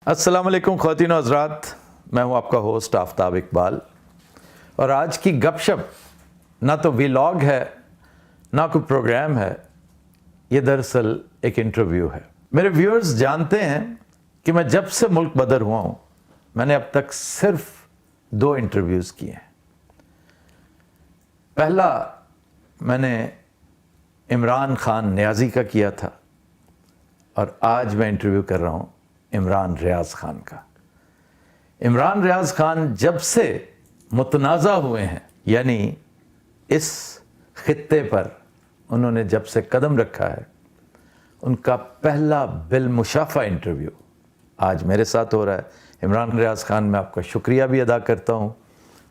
السلام علیکم خواتین و حضرات، میں ہوں آپ کا ہوسٹ آفتاب اقبال، اور آج کی گپ شپ نہ تو ویلاگ ہے نہ کوئی پروگرام ہے، یہ دراصل ایک انٹرویو ہے۔ میرے ویورز جانتے ہیں کہ میں جب سے ملک بدر ہوا ہوں میں نے اب تک صرف 2 انٹرویوز کیے ہیں۔ پہلا میں نے عمران خان نیازی کا کیا تھا، اور آج میں انٹرویو کر رہا ہوں عمران ریاض خان کا۔ عمران ریاض خان جب سے متنازع ہوئے ہیں، یعنی اس خطے پر انہوں نے جب سے قدم رکھا ہے، ان کا پہلا بالمشافہ انٹرویو آج میرے ساتھ ہو رہا ہے۔ عمران ریاض خان، میں آپ کا شکریہ بھی ادا کرتا ہوں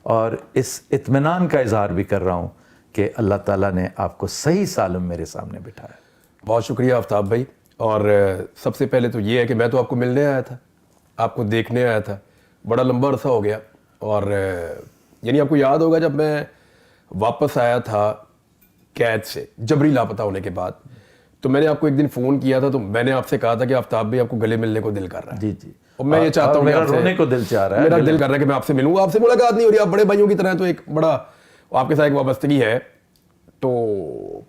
اور اس اطمینان کا اظہار بھی کر رہا ہوں کہ اللہ تعالیٰ نے آپ کو صحیح سالم میرے سامنے بٹھایا۔ بہت شکریہ آفتاب بھائی، اور سب سے پہلے تو یہ ہے کہ میں تو آپ کو ملنے آیا تھا، آپ کو دیکھنے آیا تھا، بڑا لمبا عرصہ ہو گیا، اور یعنی آپ کو یاد ہوگا جب میں واپس آیا تھا قید سے جبری لاپتہ ہونے کے بعد، تو میں نے آپ کو ایک دن فون کیا تھا، تو میں نے آپ سے کہا تھا کہ آفتاب بھائی آپ کو گلے ملنے کو دل کر رہا ہے۔ جی اور میں یہ چاہتا ہوں کہ میرا رونے کو دل چاہ رہا ہے، میرا دل کر رہا ہے کہ میں آپ سے ملوں، آپ سے ملاقات نہیں ہو رہی، آپ بڑے بھائیوں کی طرح ہیں، تو ایک بڑا آپ کے ساتھ ایک وابستگی ہے۔ تو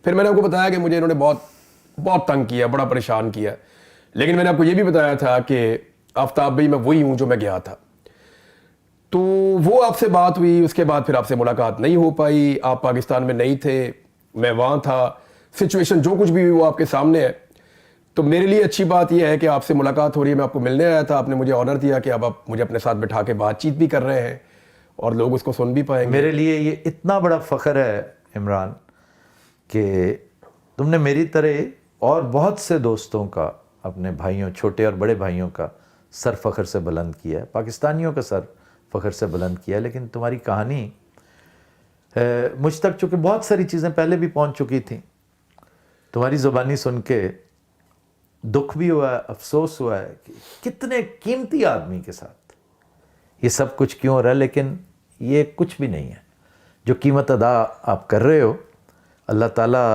پھر میں نے آپ کو بتایا کہ مجھے انہوں نے بہت تنگ کیا، بڑا پریشان کیا، لیکن میں نے آپ کو یہ بھی بتایا تھا کہ آفتاب بھائی میں وہی ہوں جو میں گیا تھا۔ تو وہ آپ سے بات ہوئی، اس کے بعد پھر آپ سے ملاقات نہیں ہو پائی، آپ پاکستان میں نہیں تھے، میں وہاں تھا، سچویشن جو کچھ بھی ہوئی وہ آپ کے سامنے ہے۔ تو میرے لیے اچھی بات یہ ہے کہ آپ سے ملاقات ہو رہی ہے، میں آپ کو ملنے آیا تھا، آپ نے مجھے آنر دیا کہ اب آپ مجھے اپنے ساتھ بٹھا کے بات چیت بھی کر رہے ہیں اور لوگ اس کو سن بھی پائیں گے۔ میرے لیے یہ اتنا بڑا فخر ہے عمران کہ تم نے میری طرح اور بہت سے دوستوں کا، اپنے بھائیوں، چھوٹے اور بڑے بھائیوں کا سر فخر سے بلند کیا ہے، پاکستانیوں کا سر فخر سے بلند کیا ہے، لیکن تمہاری کہانی مجھ تک چونکہ بہت ساری چیزیں پہلے بھی پہنچ چکی تھیں، تمہاری زبانی سن کے دکھ بھی ہوا ہے، افسوس ہوا ہے کہ کتنے قیمتی آدمی کے ساتھ یہ سب کچھ کیوں ہو رہا ہے، لیکن یہ کچھ بھی نہیں ہے۔ جو قیمت ادا آپ کر رہے ہو، اللہ تعالیٰ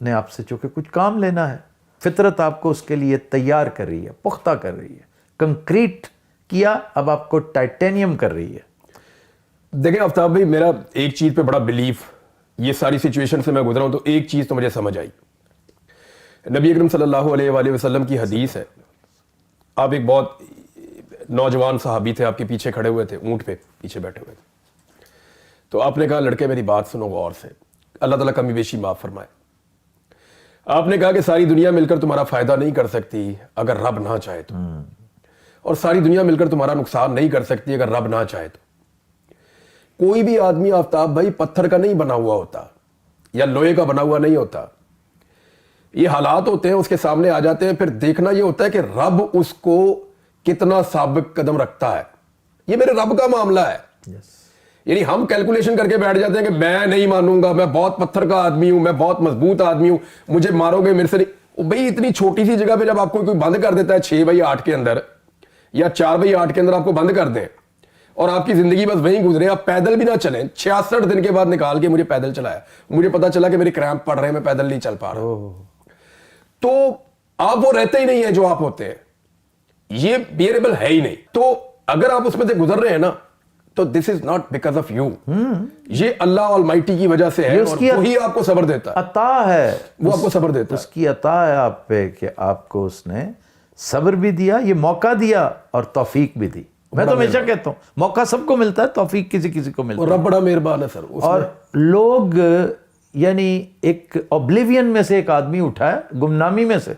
نے آپ سے چونکہ کچھ کام لینا ہے، فطرت آپ کو اس کے لیے تیار کر رہی ہے، پختہ کر رہی ہے، کنکریٹ کیا، اب آپ کو ٹائٹینیم کر رہی ہے۔ دیکھیں آفتاب بھائی، میرا ایک چیز پہ بڑا بلیف، یہ ساری سچویشن سے میں گزرا ہوں تو ایک چیز تو مجھے سمجھ آئی، نبی اکرم صلی اللہ علیہ وآلہ وسلم کی حدیث ہے، آپ ایک بہت نوجوان صحابی تھے، آپ کے پیچھے کھڑے ہوئے تھے، اونٹ پہ پیچھے بیٹھے ہوئے تھے، تو آپ نے کہا لڑکے میری بات سنو غور سے، اللہ تعالیٰ کمی بیشی معاف فرمائے۔ آپ نے کہا کہ ساری دنیا مل کر تمہارا فائدہ نہیں کر سکتی اگر رب نہ چاہے تو، اور ساری دنیا مل کر تمہارا نقصان نہیں کر سکتی اگر رب نہ چاہے تو۔ کوئی بھی آدمی آفتاب بھائی پتھر کا نہیں بنا ہوا ہوتا یا لوہے کا بنا ہوا نہیں ہوتا، یہ حالات ہوتے ہیں، اس کے سامنے آ جاتے ہیں، پھر دیکھنا یہ ہوتا ہے کہ رب اس کو کتنا ثابت قدم رکھتا ہے۔ یہ میرے رب کا معاملہ ہے، یعنی ہم کیلکولیشن کر کے بیٹھ جاتے ہیں کہ میں نہیں مانوں گا، میں بہت پتھر کا آدمی ہوں، میں بہت مضبوط آدمی ہوں، مجھے مارو گے میرے سے نہیں۔ بھائی اتنی چھوٹی سی جگہ پہ جب آپ کو کوئی بند کر دیتا ہے 6/8 کے اندر یا 4/8 کے اندر آپ کو بند کر دیں اور آپ کی زندگی بس وہیں گزرے، آپ پیدل بھی نہ چلیں، 66 دن کے بعد نکال کے مجھے پیدل چلایا، مجھے پتا چلا کہ میری کریمپ پڑ رہے ہیں، میں پیدل نہیں چل پا رہا، تو آپ وہ رہتے ہی نہیں ہیں جو آپ ہوتے ہیں، یہ بیئریبل ہے ہی نہیں۔ تو اگر آپ اس میں سے گزر رہے ہیں نا تو this is not because of you, یہ اللہ آلمائٹی کی وجہ سے ہے، اور وہی آپ کو صبر دیتا ہے، عطا ہے، وہ آپ کو صبر دیتا ہے، اس کی عطا ہے آپ پہ کہ آپ کو اس نے صبر بھی دیا، یہ موقع دیا اور توفیق بھی دی۔ میں تو ہمیشہ کہتا ہوں موقع سب کو ملتا ہے، توفیق کسی کسی کو ملتا ہے، اور رب بڑا مہربان ہے سر۔ اور لوگ یعنی ایک اوبلیوین میں سے ایک آدمی اٹھا ہے، گمنامی میں سے،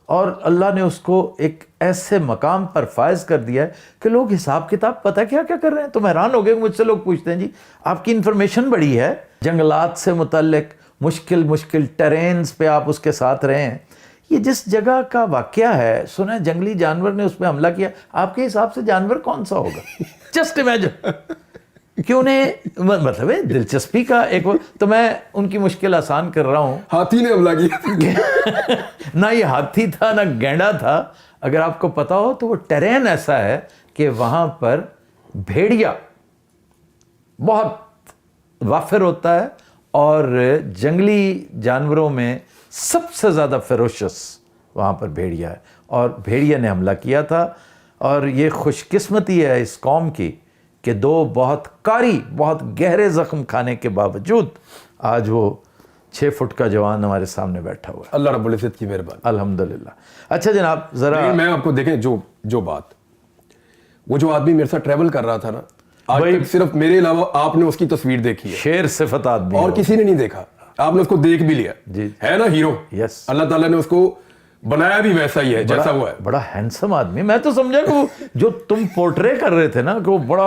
اور اللہ نے اس کو ایک ایسے مقام پر فائز کر دیا ہے کہ لوگ حساب کتاب پتہ کیا کیا کر رہے ہیں۔ تم حیران ہو گئے، مجھ سے لوگ پوچھتے ہیں جی آپ کی انفارمیشن بڑی ہے، جنگلات سے متعلق مشکل ٹرینز پہ آپ اس کے ساتھ رہے ہیں، یہ جس جگہ کا واقعہ ہے، سنیں جنگلی جانور نے اس پہ حملہ کیا، آپ کے حساب سے جانور کون سا ہوگا؟ جسٹ امیجن، کیوں نے مطلب ہے دلچسپی کا ایک، تو میں ان کی مشکل آسان کر رہا ہوں۔ ہاتھی نے حملہ کیا، نہ یہ ہاتھی تھا نہ گینڈا تھا، اگر آپ کو پتا ہو تو وہ ٹرین ایسا ہے کہ وہاں پر بھیڑیا بہت وافر ہوتا ہے، اور جنگلی جانوروں میں سب سے زیادہ فیروشس وہاں پر بھیڑیا ہے، اور بھیڑیا نے حملہ کیا تھا، اور یہ خوش قسمتی ہے اس قوم کی کہ دو بہت قاری بہت گہرے زخم کھانے کے باوجود آج وہ 6 فٹ کا جوان ہمارے سامنے بیٹھا ہوا ہے. اللہ رب العزت کی مہربانی. الحمدللہ. اچھا جناب ذرا میں آپ کو دیکھیں جو بات وہ جو آدمی میرے ساتھ ٹریول کر رہا تھا نا آج تک صرف میرے علاوہ آپ نے اس کی تصویر دیکھی ہے, شیر صفت آدمی اور کسی نے نہیں دیکھا. آپ نے اس کو دیکھ بھی لیا جی ہے نا ہیرو. یس اللہ تعالیٰ نے اس کو بنایا بھی ویسا ہی ہے جیسا وہ ہے. بڑا ہینڈسم آدمی. میں تو سمجھا کہ وہ جو تم پورٹرے کر رہے تھے نا کہ وہ بڑا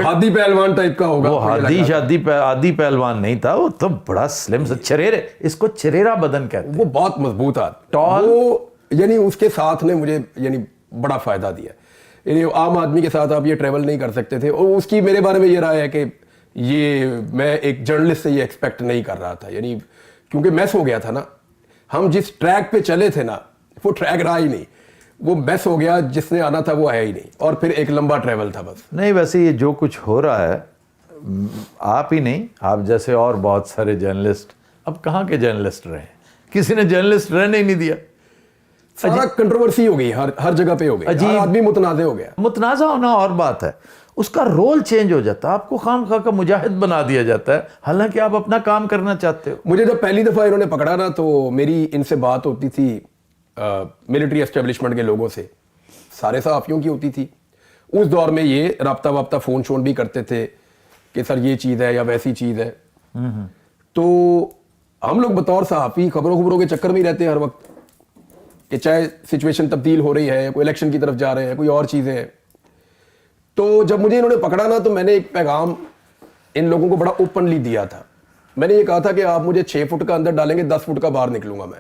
ہادی پہلوان ٹائپ کا ہوگا. وہ ہادی پہلوان نہیں تھا, وہ تو بڑا سلم سے چریرے, اس کو چریرا بدن کہتے ہیں. وہ بہت مضبوط آدمی, ٹال, یعنی اس کے ساتھ نے مجھے یعنی بڑا فائدہ دیا. یعنی عام آدمی کے ساتھ آپ یہ ٹریول نہیں کر سکتے تھے. اور اس کی میرے بارے میں یہ رائے ہے کہ یہ میں ایک جرنلسٹ سے یہ ایکسپیکٹ نہیں کر رہا تھا, یعنی کیونکہ میس ہو گیا تھا نا. ہم جس ٹریک پہ چلے تھے نا وہ ٹریک رہا ہی نہیں, وہ میس ہو گیا, جس نے آنا تھا وہ آیا ہی نہیں, اور پھر ایک لمبا ٹریول تھا بس. نہیں ویسے یہ جو کچھ ہو رہا ہے, آپ ہی نہیں, آپ جیسے اور بہت سارے جرنلسٹ اب کہاں کے جرنلسٹ رہے, کسی نے جرنلسٹ رہنے ہی نہیں دیا. سارا کنٹروورسی ہو گئی, ہر جگہ پہ ہو گئی, ہر آدمی متنازع ہو گیا. متنازع ہونا اور بات ہے, اس کا رول چینج ہو جاتا ہے, آپ کو خام خواہ کا مجاہد بنا دیا جاتا ہے حالانکہ آپ اپنا کام کرنا چاہتے ہو. مجھے جب پہلی دفعہ انہوں نے پکڑا نا تو میری ان سے بات ہوتی تھی ملٹری اسٹیبلشمنٹ کے لوگوں سے, سارے صحافیوں کی ہوتی تھی. اس دور میں یہ رابطہ فون شون بھی کرتے تھے کہ سر یہ چیز ہے یا ویسی چیز ہے. تو ہم لوگ بطور صحافی خبروں کے چکر میں ہی رہتے ہیں ہر وقت کہ چاہے سچویشن تبدیل ہو رہی ہے, کوئی الیکشن کی طرف جا رہے ہیں, کوئی اور چیزیں ہیں. تو جب مجھے انہوں نے پکڑا نا تو میں نے ایک پیغام ان لوگوں کو بڑا اوپنلی دیا تھا. میں نے یہ کہا تھا کہ آپ مجھے 6 فٹ کا اندر ڈالیں گے, 10 فٹ کا باہر نکلوں گا میں,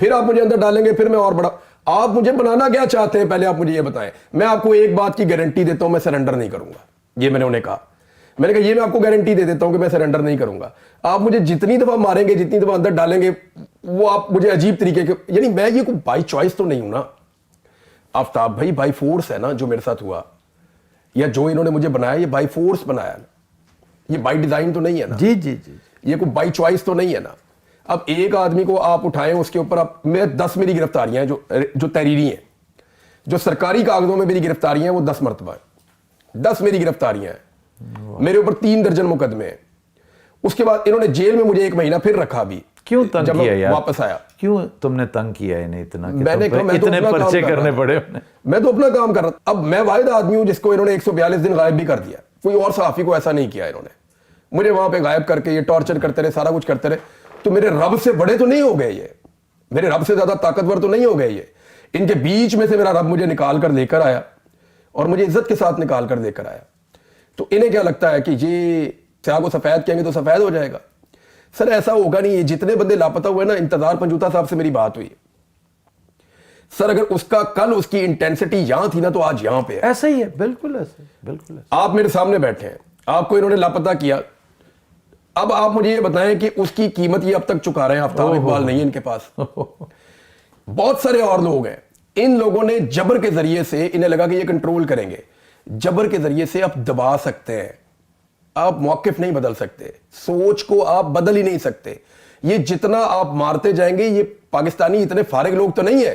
پھر آپ مجھے اندر ڈالیں گے, پھر میں اور بڑا. آپ مجھے بنانا کیا چاہتے ہیں پہلے آپ مجھے یہ بتائیں. میں آپ کو ایک بات کی گارنٹی دیتا ہوں, میں سرنڈر نہیں کروں گا. یہ میں نے انہیں کہا, میں نے کہا یہ میں آپ کو گارنٹی دے دیتا ہوں کہ میں سرنڈر نہیں کروں گا. آپ مجھے جتنی دفعہ ماریں گے, جتنی دفعہ اندر ڈالیں گے, وہ آپ مجھے عجیب طریقے کے, یعنی میں یہ کوئی بائی چوائس تو نہیں ہوں نا آفتاب بھائی, بائی فورس ہے نا جو میرے ساتھ ہوا, یا جو انہوں نے مجھے بنایا یہ بائی فورس بنایا نا, یہ بائی ڈیزائن تو نہیں ہے نا. جی جی جی, یہ کوئی بائی چوائس تو نہیں ہے نا. اب ایک آدمی کو آپ اٹھائیں, اس کے اوپر آپ, میں 10 میری گرفتاریاں ہیں جو تحریری ہیں, جو سرکاری کاغذوں میں میری گرفتاریاں ہیں وہ 10 مرتبہ ہیں, 10 میری گرفتاریاں ہیں, میرے اوپر 3 درجن مقدمے ہیں. اس کے بعد انہوں نے جیل میں مجھے 1 مہینہ پھر رکھا بھی. کیوں تنگ کیا یار, واپس آیا, کیوں تم نے تنگ کیا انہیں اتنا کہ میں نے کہا میں اتنے پرچے کرنے پڑے. میں تو اپنا کام کر رہا تھا. اب میں واحد آدمی ہوں جس کو انہوں نے 142 دن غائب بھی کر دیا. کوئی اور صحافی کو ایسا نہیں کیا انہوں نے. مجھے وہاں پہ غائب کر کے یہ ٹارچر کرتے رہے, سارا کچھ کرتے رہے. تو میرے رب سے بڑے تو نہیں ہو گئے یہ, میرے رب سے زیادہ طاقتور تو نہیں ہو گئے یہ. ان کے بیچ میں سے میرا رب مجھے نکال کر لے کر آیا, اور مجھے عزت کے ساتھ نکال کر لے کر آیا. تو انہیں کیا لگتا ہے کہ یہ سیاہ کو سفید کہیں گے تو سفید ہو جائے گا. سر ایسا ہوگا نہیں. یہ جتنے بندے لاپتہ ہوئے نا, انتظار پنجوتا صاحب سے میری بات ہوئی سر, اگر اس کا کل اس کی انٹینسٹی یہاں تھی نا تو آج یہاں پہ ہے. ایسا ہی ہے, بالکل ایسا, بالکل ایسا. آپ میرے سامنے بیٹھے ہیں, آپ کو انہوں نے لاپتہ کیا. اب آپ مجھے یہ بتائیں کہ اس کی قیمت یہ اب تک چکا رہے ہیں. آفتاب اقبال نہیں ہے ان کے پاس, بہت سارے اور لوگ ہیں. ان لوگوں نے جبر کے ذریعے سے, انہیں لگا کہ یہ کنٹرول کریں گے, جبر کے ذریعے سے آپ دبا سکتے ہیں. آپ موقف نہیں بدل سکتے, سوچ کو آپ بدل ہی نہیں سکتے. یہ جتنا آپ مارتے جائیں گے, یہ پاکستانی اتنے فارغ لوگ تو نہیں ہے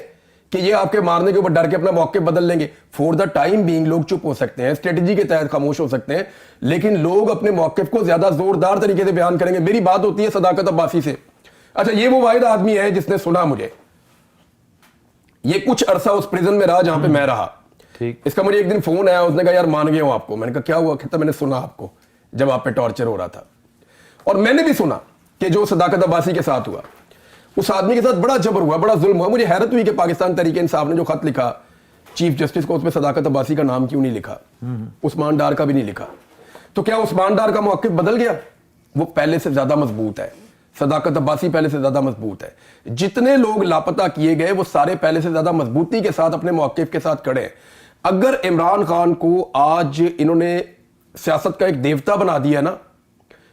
کہ یہ آپ کے مارنے کے اوپر ڈر کے اپنا موقف بدل لیں گے. فور دا ٹائم بینگ لوگ چپ ہو سکتے ہیں, اسٹریٹجی کے تحت خاموش ہو سکتے ہیں, لیکن لوگ اپنے موقف کو زیادہ زوردار طریقے سے بیان کریں گے. میری بات ہوتی ہے صداقت عباسی سے. اچھا, یہ وہ واحد آدمی ہے جس نے سنا مجھے. یہ کچھ عرصہ اس پریزن میں رہا جہاں پہ میں رہا. اس کا مجھے ایک دن فون آیا, اس نے کہا یار مان گیا ہوں آپ کو. میں نے کہا کیا ہوا؟ کہتا میں نے سنا آپ کو جب آپ پہ ٹارچر ہو رہا تھا, اور میں نے بھی سنا کہ جو صداقت عباسی کے ساتھ ہوا, اس آدمی کے ساتھ بڑا جبر ہوا, بڑا ظلم ہوا. مجھے حیرت ہوئی کہ پاکستان تحریک انصاف نے جو خط لکھا چیف جسٹس کو, اس میں صداقت عباسی کا نام کیوں نہیں لکھا, عثمان ڈار کا بھی نہیں لکھا. تو کیا عثمان ڈار کا موقف بدل گیا؟ وہ پہلے سے زیادہ مضبوط ہے. صداقت عباسی پہلے سے زیادہ مضبوط ہے. جتنے لوگ لاپتہ کیے گئے وہ سارے پہلے سے زیادہ مضبوطی کے ساتھ اپنے موقف کے ساتھ کھڑے ہیں. اگر عمران خان کو آج انہوں نے سیاست کا ایک دیوتا بنا دیا نا,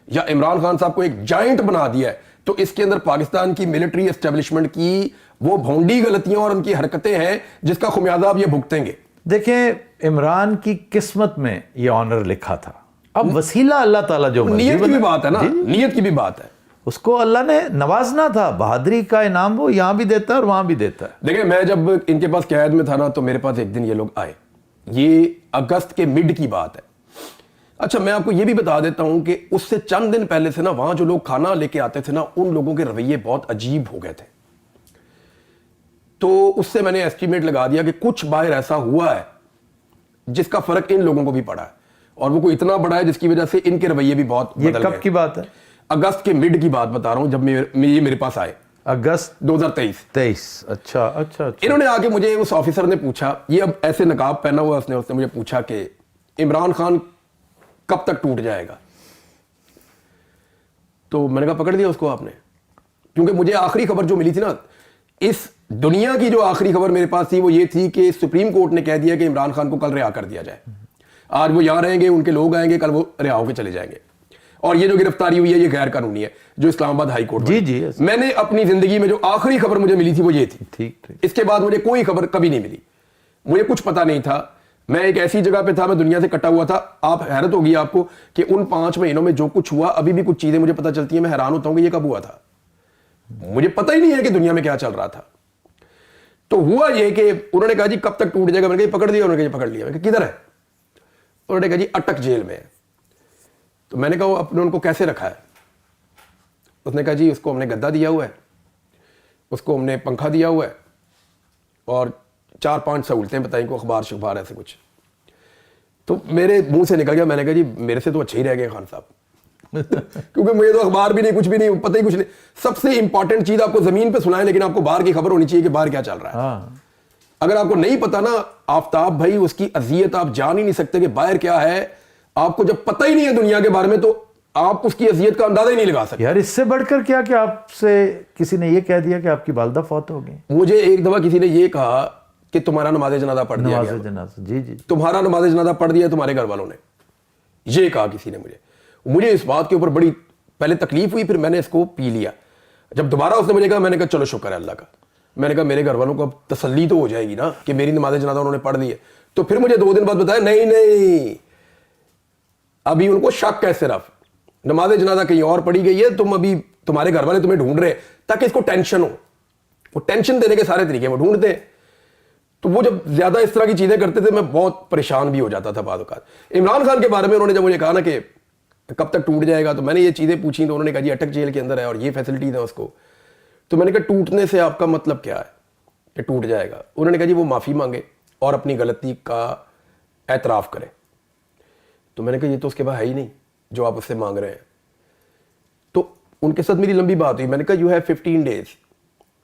یا عمران خان صاحب کو ایک جائنٹ بنا دیا ہے, تو اس کے اندر پاکستان کی ملٹری اسٹیبلشمنٹ کی وہ بھونڈی غلطیاں اور ان کی حرکتیں ہیں جس کا خمیازہ آپ یہ بھگتیں گے. دیکھیں, عمران کی قسمت میں یہ آنر لکھا تھا. اب وسیلہ اللہ تعالیٰ جو نیت کی بھی بات ہے نا, نیت کی بھی بات ہے. اس کو اللہ نے نوازنا تھا. بہادری کا انعام وہ یہاں بھی دیتا ہے اور وہاں بھی دیتا ہے. دیکھیں, میں جب ان کے پاس قید میں تھا نا, تو میرے پاس ایک دن یہ لوگ آئے یہ اگست کے مڈ کی بات ہے. اچھا میں آپ کو یہ بھی بتا دیتا ہوں کہ اس سے چند دن پہلے سے نا وہاں جو لوگ کھانا لے کے آتے تھے نا ان لوگوں کے رویے بہت عجیب ہو گئے تھے. تو اس سے میں نے ایسٹیمیٹ لگا دیا کہ کچھ باہر ایسا ہوا ہے جس کا فرق ان لوگوں کو بھی پڑا ہے, اور وہ کوئی اتنا بڑا ہے جس کی وجہ سے ان کے رویے بھی بہت بدل گئے. یہ کب کی بات ہے؟ اگست کے مڈ کی بات بتا رہا ہوں, جب یہ میرے پاس آئے اگست 2023. اچھا. انہوں نے آ کے مجھے اس آفیسر نے پوچھا, یہ اب ایسے نقاب پہنا ہوا اس نے مجھے پوچھا کہ عمران خان کب تک ٹوٹ جائے گا. تو میں نے کہا پکڑ دیا اس کو آپ نے, کیونکہ مجھے آخری خبر جو ملی تھی نا, اس دنیا کی جو آخری خبر میرے پاس تھی وہ یہ تھی کہ سپریم کورٹ نے کہہ دیا کہ عمران خان کو کل رہا کر دیا جائے. آج وہ یہاں رہیں گے, ان کے لوگ آئیں گے, کل وہ رہا ہو کے چلے جائیں گے. اور یہ جو گرفتاری ہوئی ہے یہ غیر قانونی ہے جو اسلام آباد ہائی کورٹ. جی میں نے اپنی زندگی میں جو آخری خبر مجھے ملی تھی وہ یہ تھی. ٹھیک. اس کے بعد مجھے کوئی خبر کبھی نہیں ملی, مجھے کچھ پتا نہیں تھا. میں ایک ایسی جگہ پہ تھا, میں دنیا سے کٹا ہوا تھا. آپ حیرت ہوگی آپ کو کہ ان 5 مہینوں میں جو کچھ ہوا, ابھی بھی کچھ چیزیں مجھے پتا چلتی ہیں, میں حیران ہوتا ہوں کہ یہ کب ہوا تھا. مجھے پتہ ہی نہیں ہے کہ دنیا میں کیا چل رہا تھا. تو ہوا یہ کہ انہوں نے کہا جی کب تک ٹوٹ جائے گا. میں نے کہا پکڑ دیا. انہوں نے کہا پکڑ لیا. میں نے کہا کدھر ہے؟ انہوں نے کہا جی اٹک جیل میں ہے. تو میں نے کہا آپ نے ان کو کیسے رکھا ہے؟ اس نے کہا جی اس کو ہم نے گدا دیا ہوا ہے, اس کو ہم نے پنکھا دیا ہوا ہے, اور 4-5 سہولتیں بتائیں کو, اخبار شخبار ایسے کچھ. تو میرے منہ سے نکل گیا, میں نے کہا جی میرے سے تو اچھے ہی رہ گئے خان صاحب, کیونکہ مجھے تو اخبار بھی نہیں, کچھ بھی نہیں, پتہ ہی کچھ نہیں. سب سے امپورٹنٹ چیز آپ کو زمین پہ سنائیں, لیکن آپ کو باہر کی خبر ہونی چاہیے کہ باہر کیا چل رہا ہے. اگر آپ کو نہیں پتا نا آفتاب بھائی, اس کی اذیت آپ جان ہی نہیں سکتے کہ باہر کیا ہے. آپ کو جب پتہ ہی نہیں ہے دنیا کے بارے میں تو آپ اس کی اذیت کا اندازہ ہی نہیں لگا سکتے. یار اس سے بڑھ کر کیا کہ آپ سے کسی نے یہ کہہ دیا کہ آپ کی والدہ فوت ہو گئی. مجھے ایک دفعہ کسی نے یہ کہا کہ تمہارا نماز جنازہ پڑھ دیا گیا. نماز جنازہ, جی. تمہارا نماز جنازہ پڑھ دیا تمہارے گھر والوں نے, یہ کہا کسی نے مجھے اس بات کے اوپر بڑی پہلے تکلیف ہوئی, پھر میں نے اس کو پی لیا. جب دوبارہ اس نے مجھے کہا, میں نے کہا چلو شکر ہے اللہ کا. میں نے کہا میرے گھر والوں کو اب تسلی تو ہو جائے گی نا کہ میری نماز جنازہ انہوں نے پڑھ دی ہے. تو پھر مجھے 2 دن بعد بتایا نہیں ابھی ان کو شک ہے, صرف نماز جنازہ کہیں اور پڑھی گئی ہے, تم ابھی تمہارے گھر والے تمہیں ڈھونڈ رہے ہیں تاکہ اس کو ٹینشن ہو. وہ ٹینشن دینے کے سارے طریقے وہ ڈھونڈتے ہیں. تو وہ جب زیادہ اس طرح کی چیزیں کرتے تھے میں بہت پریشان بھی ہو جاتا تھا بعض اوقات. عمران خان کے بارے میں انہوں نے جب مجھے کہا نا کہ کب تک ٹوٹ جائے گا, تو میں نے یہ چیزیں پوچھی, تو انہوں نے کہا جی اٹک جیل کے اندر ہے اور یہ فیسلٹیز ہیں اس کو. تو میں نے کہا ٹوٹنے سے آپ کا مطلب کیا ہے کہ ٹوٹ جائے گا؟ انہوں نے کہا جی وہ معافی مانگے اور اپنی غلطی کا اعتراف کرے. تو میں نے کہا یہ تو اس کے بعد ہے ہی نہیں جو آپ اس سے مانگ رہے ہیں. تو ان کے ساتھ میری لمبی بات ہوئی. میں نے کہا یو ہیو 15 days.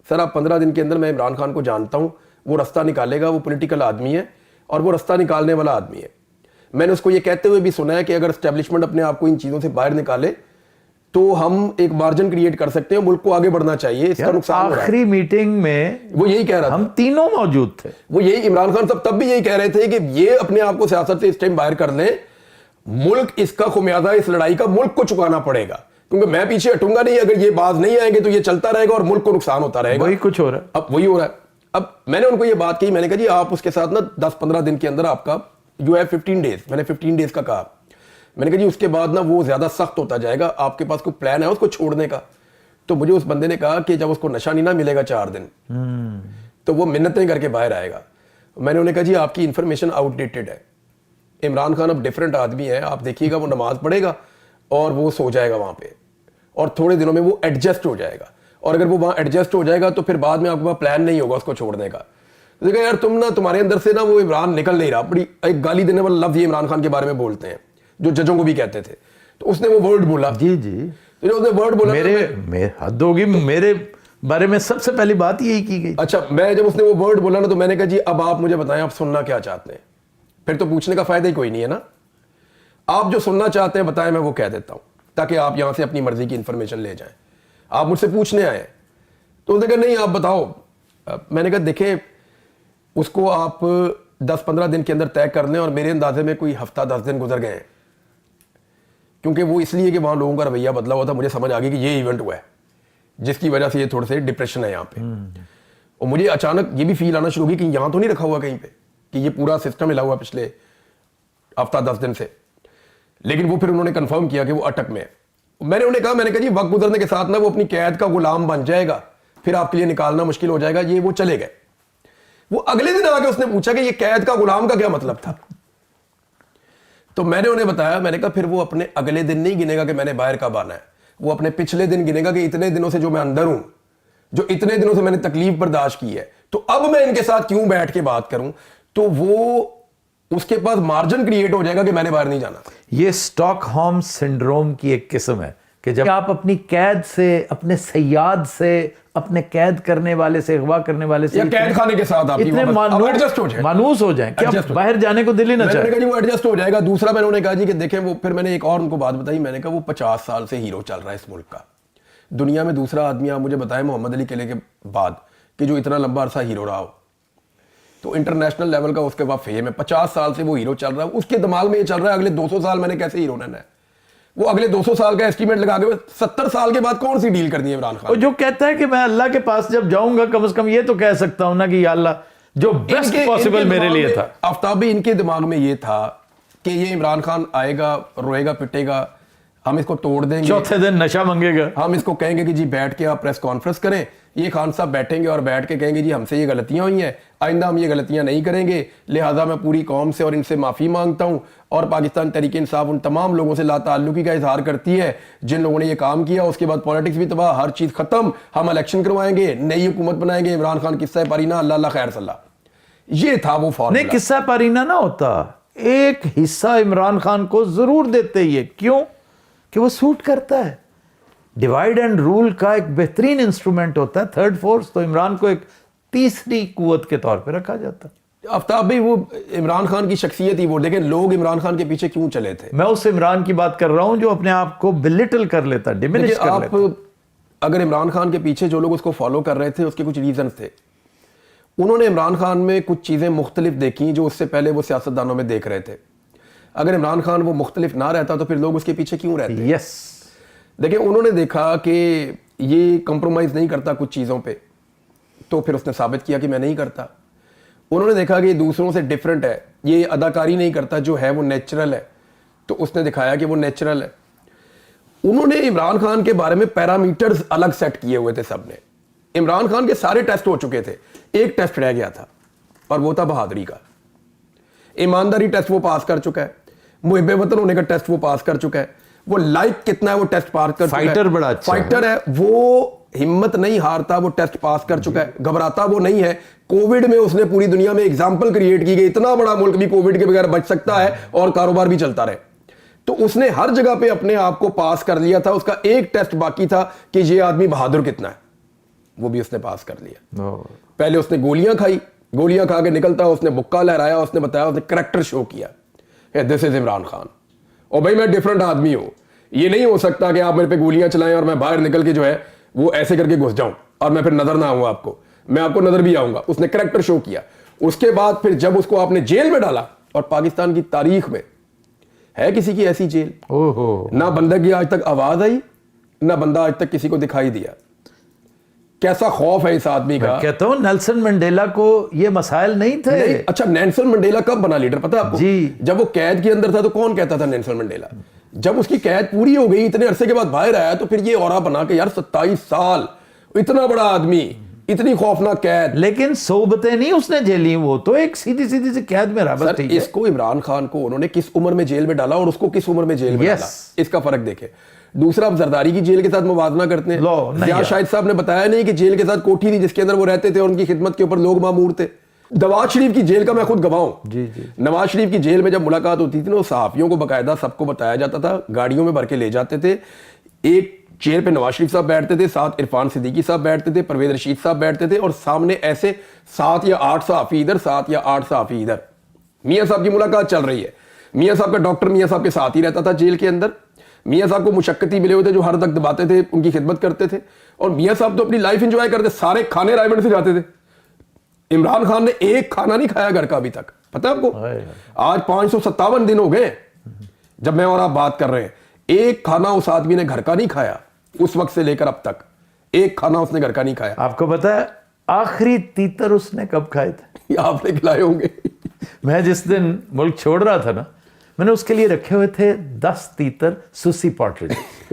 سر آپ 15 دن کے اندر, میں عمران خان کو جانتا ہوں, وہ رستہ نکالے گا, وہ پولیٹیکل آدمی ہے اور وہ رستہ نکالنے والا آدمی ہے. میں نے اس کو یہ کہتے ہوئے بھی سنا ہے کہ اگر اسٹیبلشمنٹ اپنے آپ کو ان چیزوں سے باہر نکالے تو ہم ایک مارجن کریٹ کر سکتے ہیں, ملک کو آگے بڑھنا چاہیے. اس کا نقصان ہو رہا ہے. آخری میٹنگ میں وہ یہی کہہ رہا تھا, ہم تینوں موجود تھے. وہ یہی عمران خان صاحب تب بھی یہی کہہ رہے تھے کہ یہ اپنے آپ کو سیاست سے اس ٹائم باہر کر لیں, ملک اس کا خمیازہ اس لڑائی کا ملک کو چکانا پڑے گا, کیونکہ میں پیچھے ہٹوں گا نہیں. اگر یہ باز نہیں آئیں گے تو یہ چلتا رہے گا اور ملک کو نقصان ہوتا رہے گا. وہی کچھ ہو رہا ہے. اب وہی ہو رہا ہے. اب میں نے ان کو یہ بات کہی, میں نے کہا جی آپ اس کے ساتھ نا 10-15 دن کے اندر آپ کا یو ہیو 15 days. میں نے 15 days کا کہا. میں نے کہا جی اس کے بعد نا وہ زیادہ سخت ہوتا جائے گا, آپ کے پاس کوئی پلان ہے اس کو چھوڑنے کا؟ تو مجھے اس بندے نے کہا کہ جب اس کو نشہ نہیں نہ ملے گا 4 دن تو وہ منتیں کر کے باہر آئے گا. میں نے انہیں کہا جی آپ کی انفارمیشن آؤٹ ڈیٹڈ ہے. عمران خان اب ڈفرینٹ آدمی ہے, آپ دیکھیے گا وہ نماز پڑھے گا اور وہ سو جائے گا وہاں پہ, اور تھوڑے دنوں میں وہ ایڈجسٹ ہو جائے گا. اور اگر وہ وہاں ایڈجسٹ ہو جائے گا تو پھر بعد میں آپ کے پاس پلان نہیں ہوگا اس کو چھوڑنے کا. دیکھا یار تم نا, تمہارے اندر سے نا وہ عمران نکل نہیں رہا. بڑی ایک گالی دینے والا لفظ یہ عمران خان کے بارے میں بولتے ہیں جو ججوں کو بھی کہتے تھے. تو اس نے وہ ورڈ بولا. جی تو جو اس نے ورڈ بولا, میرے حد ہوگی, میرے بارے میں سب سے پہلی بات یہی کی گئی. اچھا میں جب اس نے وہ ورڈ بولا نا تو میں نے کہا جی اب آپ مجھے بتائیں آپ سننا کیا چاہتے ہیں. پھر تو پوچھنے کا فائدہ ہی کوئی نہیں ہے نا. آپ جو سننا چاہتے ہیں بتائیں, میں وہ کہہ دیتا ہوں تاکہ آپ یہاں سے اپنی مرضی کی انفارمیشن لے جائیں. آپ مجھ سے پوچھنے آئے. تو اس نے کہا نہیں آپ بتاؤ. میں نے کہا دیکھیں اس کو آپ 10-15 دن کے اندر طے کر لیں, اور میرے اندازے میں کوئی ہفتہ 10 دن گزر گئے ہیں, کیونکہ وہ اس لیے کہ وہاں لوگوں کا رویہ بدلا ہوا تھا. مجھے سمجھ آ گئی کہ یہ ایونٹ ہوا ہے جس کی وجہ سے یہ تھوڑے سے ڈپریشن ہے یہاں پہ. اور مجھے اچانک یہ بھی فیل آنا شروع ہوگی کہ یہاں تو نہیں رکھا ہوا کہیں پہ کہ یہ پورا سسٹم ہلا ہوا پچھلے ہفتہ 10 دن سے. لیکن وہ پھر انہوں نے کنفرم کیا کہ وہ اٹک میں ہے. میں نے انہیں کہا, میں نے کہا جی وقت گزرنے کے ساتھ نا وہ اپنی قید کا غلام بن جائے گا, پھر آپ کے لیے نکالنا مشکل ہو جائے گا. یہ وہ چلے گئے. وہ اگلے دن آ کے اس نے پوچھا کہ یہ قید کا غلام کا کیا مطلب تھا. تو میں نے انہیں بتایا, میں نے کہا پھر وہ اپنے اگلے دن نہیں گنے گا کہ میں نے باہر کب آنا ہے, وہ اپنے پچھلے دن گنے گا کہ اتنے دنوں سے جو میں اندر ہوں, جو اتنے دنوں سے میں نے تکلیف برداشت کی ہے, تو اب میں ان کے ساتھ کیوں بیٹھ کے بات کروں. تو وہ اس کے پاس مارجن کریٹ ہو جائے گا کہ میں نے باہر نہیں جانا. یہ سٹاک ہوم سنڈروم کی ایک قسم ہے کہ جب آپ اپنی قید سے, اپنے صیاد سے, اپنے قید کرنے والے سے, اغوا کرنے والے سے, یا قید خانے کے ساتھ آپ اتنے مانوس ہو جائیں کہ باہر جانے کو دل ہی نہ چاہے. میں نے کہا جی وہ ایڈجسٹ ہو جائے گا. دوسرا میں نے کہا جی کہ دیکھیں وہ, پھر میں نے ایک اور ان کو بات بتائی, میں نے کہا وہ 50 سال سے ہیرو چل رہا ہے اس ملک کا. دنیا میں دوسرا آدمی آپ مجھے بتائیں محمد علی قلعے کے بعد کہ جو اتنا لمبا عرصہ ہیرو رہا ہو, تو انٹرنیشنل لیول کا اس کے بعد فیم ہے. 50 سال سے وہ ہیرو چل رہا ہے. اس کے دماغ میں یہ چل رہا ہے اگلے 200 سال میں نے کیسے ہیرو رہنا ہے. وہ اگلے 200 سال کا ایسٹیمیٹ لگا کے 70 سال کے بعد کون سی ڈیل کرنی ہے عمران خان. جو کہتا ہے کہ میں اللہ کے پاس جب جاؤں گا کم از کم یہ تو کہہ سکتا ہوں نا کہ یا اللہ جو بیسٹ پاسبل میرے لیے تھا. آفتابی ان کے دماغ میں یہ تھا کہ یہ عمران خان آئے گا, روئے گا, پٹے گا, ہم اس کو توڑ دیں گے, چوتھے دن نشہ مانگے گا, ہم اس کو کہیں گے کہ جی بیٹھ کے آپ پریس کانفرنس کریں. یہ خان صاحب بیٹھیں گے اور بیٹھ کے کہیں گے جی ہم سے یہ غلطیاں ہوئی ہیں, آئندہ ہم یہ غلطیاں نہیں کریں گے, لہٰذا میں پوری قوم سے اور ان سے معافی مانگتا ہوں. اور پاکستان تحریک انصاف ان تمام لوگوں سے لا تعلقی کا اظہار کرتی ہے جن لوگوں نے یہ کام کیا. اس کے بعد پالیٹکس بھی تباہ, ہر چیز ختم, ہم الیکشن کروائیں گے, نئی حکومت بنائیں گے, عمران خان قصہ پارینہ, اللہ اللہ خیر صلی اللہ. یہ تھا وہ فارمولا. نہیں قصہ پارینہ نہ ہوتا, ایک حصہ عمران خان کو ضرور دیتے. یہ کیوں کہ وہ سوٹ کرتا ہے. ڈیوائیڈ اینڈ رول کا ایک بہترین انسٹرومنٹ ہوتا ہے تھرڈ فورس, تو عمران کو ایک تیسری قوت کے طور پہ رکھا جاتا ہے. آفتاب بھائی وہ عمران خان کی شخصیت ہی وہ, لیکن لوگ عمران خان کے پیچھے کیوں چلے تھے. میں اس عمران کی بات کر رہا ہوں جو اپنے آپ کو بلٹل کر لیتا, ڈیمینش کر لیتا. اگر عمران خان کے پیچھے جو لوگ اس کو فالو کر رہے تھے اس کے کچھ ریزنز تھے. انہوں نے عمران خان میں کچھ چیزیں مختلف دیکھی جو اس سے پہلے وہ سیاستدانوں میں دیکھ رہے تھے. اگر عمران خان وہ مختلف نہ رہتا تو پھر لوگ اس کے پیچھے کیوں رہتے. یس دیکھیں انہوں نے دیکھا کہ یہ کمپرومائز نہیں کرتا کچھ چیزوں پہ, تو پھر اس نے ثابت کیا کہ میں نہیں کرتا. انہوں نے دیکھا کہ یہ دوسروں سے ڈیفرنٹ ہے, یہ اداکاری نہیں کرتا, جو ہے وہ نیچرل ہے, تو اس نے دکھایا کہ وہ نیچرل ہے. انہوں نے عمران خان کے بارے میں پیرامیٹرز الگ سیٹ کیے ہوئے تھے سب نے. عمران خان کے سارے ٹیسٹ ہو چکے تھے, ایک ٹیسٹ رہ گیا تھا اور وہ تھا بہادری کا. ایمانداری ٹیسٹ وہ پاس کر چکا ہے, محب وطن ہونے کا ٹیسٹ وہ پاس کر چکا ہے, وہ لائک کتنا ہے وہ ٹیسٹ پاس کر چکا ہے, فائٹر بڑا اچھا فائٹر ہے, وہ ہمت نہیں ہارتا, وہ ٹیسٹ پاس کر چکا ہے, گھبراتا وہ نہیں ہے. کووڈ میں اس نے پوری دنیا میں ایگزامپل کریٹ کی کہ اتنا بڑا ملک بھی کووڈ کے بغیر بچ سکتا ہے اور کاروبار بھی چلتا رہے. تو اس نے ہر جگہ پہ اپنے آپ کو پاس کر لیا تھا. اس کا ایک ٹیسٹ باقی تھا کہ یہ آدمی بہادر کتنا ہے, وہ بھی اس نے پاس کر لیا. پہلے اس نے گولیاں کھائی, گولیاں کھا کے نکلتا, اس نے بکا لہرایا, اس نے بتایا, اس نے کریکٹر شو کیا, دس از عمران خان, اور بھائی میں ڈفرنٹ آدمی ہوں. یہ نہیں ہو سکتا کہ آپ میرے پہ گولیاں چلائیں اور میں باہر نکل کے جو ہے وہ ایسے کر کے گھس جاؤں اور میں پھر نظر نہ آؤں آپ کو, میں آپ کو نظر بھی آؤں گا. اس نے کریکٹر شو کیا. اس کے بعد پھر جب اس کو آپ نے جیل میں ڈالا, اور پاکستان کی تاریخ میں ہے کسی کی ایسی جیل, نہ بندہ کی آج تک آواز آئی, نہ بندہ آج تک کسی کو دکھائی دیا. کیسا خوف ہے اس آدمی کا. کہتا ہوں نیلسن منڈیلا کو یہ مسائل نہیں تھے. اچھا نیلسن منڈیلا کب بنا لیڈر پتا آپ کو؟ جی جب وہ قید کے اندر تھا تو کون کہتا تھا نیلسن منڈیلا. جب اس کی قید پوری ہو گئی, اتنے عرصے کے بعد باہر آیا, تو پھر یہ اورا بنا کہ یار 27 سال اتنا بڑا آدمی, اتنی خوفناک قید. لیکن صحبتیں نہیں اس نے جیلی, وہ تو ایک سیدھی سیدھی سی قید میں رہا. بس اس کو عمران خان کو انہوں نے کس عمر میں جیل میں ڈالا اور اس کو کس عمر میں جیل میں ڈالا, اس کا فرق دیکھیں. دوسرا آپ زرداری کی جیل کے ساتھ موازنہ کرتے ہیں. ضیاء شاہد صاحب نے بتایا نہیں کہ جیل کے ساتھ کوٹھی تھی جس کے اندر وہ رہتے تھے اور ان کی خدمت کے اوپر لوگ مامور تھے. نواز شریف کی جیل کا میں خود گواہ ہوں. جی جی. نواز شریف کی جیل میں جب ملاقات ہوتی تھی نا, صحافیوں کو باقاعدہ سب کو بتایا جاتا تھا, گاڑیوں میں بھر کے لے جاتے تھے. ایک چیئر پہ نواز شریف صاحب بیٹھتے تھے, ساتھ عرفان صدیقی صاحب بیٹھتے تھے, پرویز رشید صاحب بیٹھتے تھے, اور سامنے ایسے 7 یا 8 صحافی ادھر, 7 یا 8 صحافی ادھر. میاں صاحب کی ملاقات چل رہی ہے. میاں صاحب کا ڈاکٹر میاں صاحب کے ساتھ ہی رہتا تھا جیل کے اندر. میاں صاحب کو مشقتی ملے ہوئے تھے جو ہر تک دباتے تھے, ان کی خدمت کرتے تھے, اور میاں صاحب تو اپنی لائف انجوائے کرتے, سارے کھانے رائمنڈ سے جاتے تھے. عمران خان نے ایک کھانا نہیں کھایا گھر کا ابھی تک, پتہ ہے آپ کو؟ آج 557 دن ہو گئے جب میں اور آپ بات کر رہے ہیں, ایک کھانا اس آدمی نے گھر کا نہیں کھایا. اس وقت سے لے کر اب تک ایک کھانا اس نے گھر کا نہیں کھایا. آپ کو پتا ہے آخری تیتر اس نے کب کھائے تھے؟ آپ نے کھلائے ہوں گے. میں جس دن ملک چھوڑ رہا تھا نا, میں نے اس کے لیے رکھے ہوئے تھے 10 تیتر سوسی پاٹری.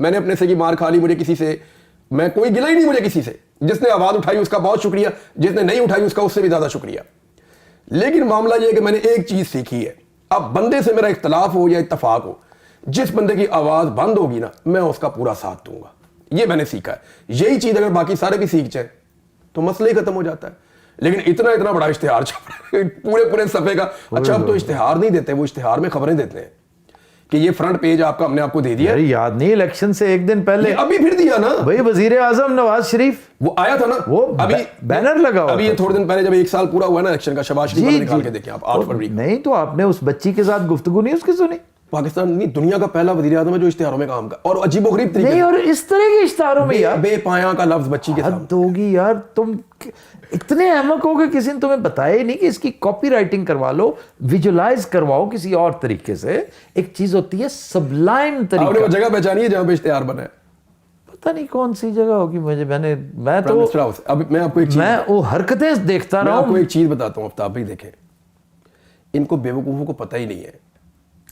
میں نے اپنے سے کی مار کھا لی, مجھے کسی سے میں کوئی گلا ہی نہیں مجھے کسی سے. جس نے آواز اٹھائی اس کا بہت شکریہ, جس نے نہیں اٹھائی اس کا اس سے بھی زیادہ شکریہ. لیکن معاملہ یہ ہے کہ میں نے ایک چیز سیکھی ہے, اب بندے سے میرا اختلاف ہو یا اتفاق ہو, جس بندے کی آواز بند ہوگی نا میں اس کا پورا ساتھ دوں گا. یہ میں نے سیکھا ہے. یہی چیز اگر باقی سارے بھی سیکھ جائیں تو مسئلہ ہی ختم ہو جاتا ہے. لیکن اتنا بڑا اشتہار چھپ رہا ہے پورے صفحے کا. اچھا اب تو اشتہار نہیں دیتے, وہ اشتہار میں خبریں دیتے ہیں کہ یہ فرنٹ پیج آپ کا ہم نے آپ کو دے دیا. یاد نہیں الیکشن سے ایک دن پہلے ابھی پھر دیا نا بھائی وزیر اعظم نواز شریف وہ آیا تھا نا, وہ ابھی بینر لگا ہوا ابھی یہ تھوڑے دن پہلے جب 1 سال پورا ہوا نا الیکشن کا, شہباز شریف والا نکال کے دیکھیں آپ 8 فروری. نہیں تو آپ نے اس بچی کے ساتھ گفتگو نہیں اس کی سنی؟ پاکستان نہیں دنیا کا پہلا وزیر اعظم ہے جو اشتہاروں میں کام کر, اور عجیب و غریب طریقے نہیں, اور اس طرح کے اشتہاروں میں یار بے پایاں کا لفظ بچی کے سامنے. حد ہوگی یار, تم اتنے احمق ہو کہ کسی نے تمہیں بتایا ہی نہیں کہ اس کی کاپی رائٹنگ کروا لو, ویژولائز کرواؤ کسی اور طریقے سے. ایک چیز ہوتی ہے سبلائم آپ نے طریقہ. وہ جگہ پہچانی ہے جہاں پہ اشتہار بنا ہے؟ پتہ نہیں کون سی جگہ ہوگی, میں تو منسٹر ہاؤس. اب میں آپ کو ایک چیز میں وہ حرکتیں دیکھتا میں رہا آپ کو ہوں. ایک چیز بتاتا ہوں آفتاب بھائی, دیکھیں ان کو بیوقوفوں کو پتہ ہی نہیں ہے.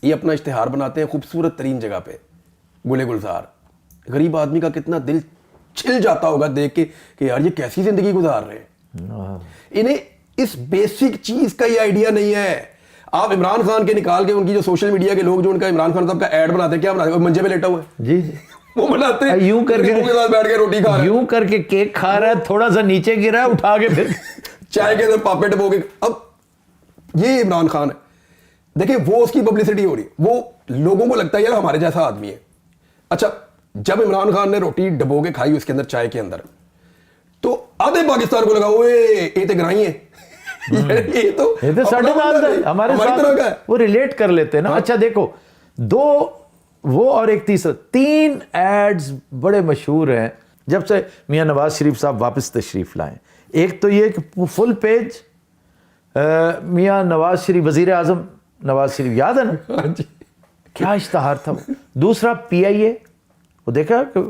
یہ اپنا اشتہار بناتے ہیں خوبصورت ترین جگہ پہ, گلے گلزار. غریب آدمی کا کتنا دل چھل جاتا ہوگا دیکھ کے کہ یار یہ کیسی زندگی گزار رہے ہیں. انہیں اس بیسک چیز کا یہ آئیڈیا نہیں ہے. آپ عمران خان کے نکال کے ان کی جو سوشل میڈیا کے لوگ جو ان کا عمران خان صاحب کا ایڈ بناتے ہیں, کیا بناتے ہیں؟ منجے پہ لیٹا ہوا ہے جی وہ بناتے ہیں یوں کر کے ساتھ بیٹھ کے روٹی کھا رہے ہیں, یوں کر کے کیک کھا رہا ہے, تھوڑا سا نیچے گرا ہے, اٹھا کے پھر چائے کے اندر پاپے ڈبو کے. اب یہ عمران خان ہے, دیکھیں وہ اس کی پبلسٹی ہو رہی ہے, وہ لوگوں کو لگتا ہے یار ہمارے جیسا آدمی ہے. اچھا جب عمران خان نے روٹی ڈبو کے کھائی اس کے اندر چائے کے اندر, تو آدھے پاکستان کو لگا اوے یہ تو گرائی ہے, یہ تو ساڑھے نال ہمارے ساتھ وہ ریلیٹ کر لیتے ہیں نا. اچھا دیکھو, 2 وہ اور ایک تیسرا 3 ایڈز بڑے مشہور ہیں جب سے میاں نواز شریف صاحب واپس تشریف لائیں. ایک تو یہ کہ فل پیج میاں نواز شریف, وزیر اعظم نواز شریف, یاد ہے نا کیا اشتہار تھا وہ. دوسرا PIA, وہ دیکھا کہ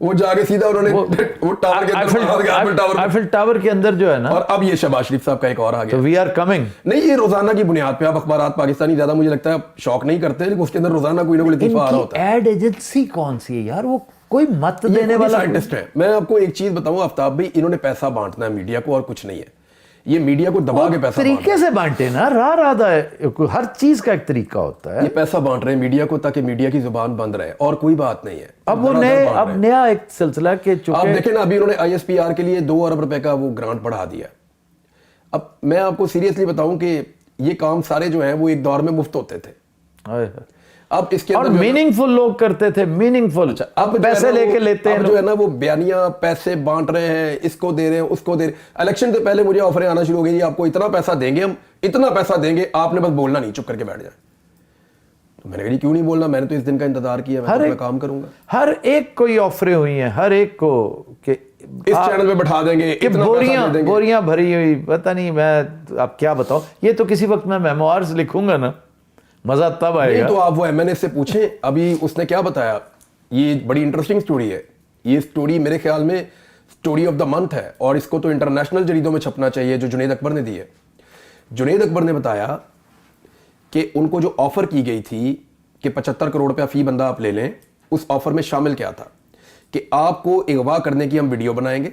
وہ جا کے سیدھا انہوں نے وہ ٹاور کے اندر آئیفل ٹاور کے اندر جو ہے نا. اور اب یہ شہباز شریف صاحب کا ایک اور آ گیا. تو وی آر کمنگ. نہیں یہ روزانہ کی بنیاد پہ آپ اخبارات پاکستانی زیادہ مجھے لگتا ہے شوق نہیں کرتے, لیکن اس کے اندر روزانہ کوئی نہ کوئی لطیفہ آ رہا ہوتا ہے. ایڈ ایجنسی کون سی ہے یار, وہ کوئی مت دینے والا سائنٹسٹ ہے. میں آپ کو ایک چیز بتاؤں آفتاب بھائی, انہوں نے پیسہ بانٹنا ہے میڈیا کو اور کچھ نہیں ہے. یہ میڈیا کو دبا کے پیسہ طریقے سے بانٹے نا, راہ ہے, ہر چیز کا ایک طریقہ ہوتا ہے. یہ پیسہ بانٹ رہے ہیں میڈیا کو تاکہ میڈیا کی زبان بند رہے, اور کوئی بات نہیں ہے. اب وہ نیا ایک سلسلہ کہ آپ دیکھیں نا, ابھی انہوں نے ISPR کے لیے 2 ارب روپے کا وہ گرانٹ بڑھا دیا. اب میں آپ کو سیریسلی بتاؤں کہ یہ کام سارے جو ہیں وہ ایک دور میں مفت ہوتے تھے. اب اس کے اندر میننگ فل لوگ کرتے تھے, میننگ فل. اب پیسے لے کے لیتے ہیں جو ہے نا وہ بیانیاں پیسے بانٹ رہے ہیں, اس کو دے رہے ہیں اس کو دے رہے ہیں. الیکشن سے پہلے مجھے آفریں آنا شروع ہو گئی, آپ کو اتنا پیسہ دیں گے, ہم اتنا پیسہ دیں گے, آپ نے بس بولنا نہیں, چپ کر کے بیٹھ جائیں. تو میں نے کہا کیوں نہیں بولنا, میں نے تو اس دن کا انتظار کیا, میں اپنا کام کروں گا. ہر ایک کو یہ آفریں ہوئی ہیں, ہر ایک کو کہ اس چینل پہ بٹھا دیں گے, اتنا پیسہ دے دیں گے. بوریاں بھری ہوئی, پتہ نہیں میں اب کیا بتاؤں. یہ تو کسی وقت میں میموارز لکھوں گا نا, مزہ تب آئے گا. تو آپ وہ MNA سے پوچھیں, ابھی اس نے کیا بتایا. یہ بڑی انٹرسٹنگ سٹوری ہے. یہ سٹوری میرے خیال میں سٹوری آف دا منتھ ہے, اور اس کو تو انٹرنیشنل جریدوں میں چھپنا چاہیے, جو جنید اکبر نے دی ہے. جنید اکبر نے بتایا کہ ان کو جو آفر کی گئی تھی کہ 75 کروڑ روپیہ فی بندہ آپ لے لیں, اس آفر میں شامل کیا تھا کہ آپ کو اغوا کرنے کی ہم ویڈیو بنائیں گے,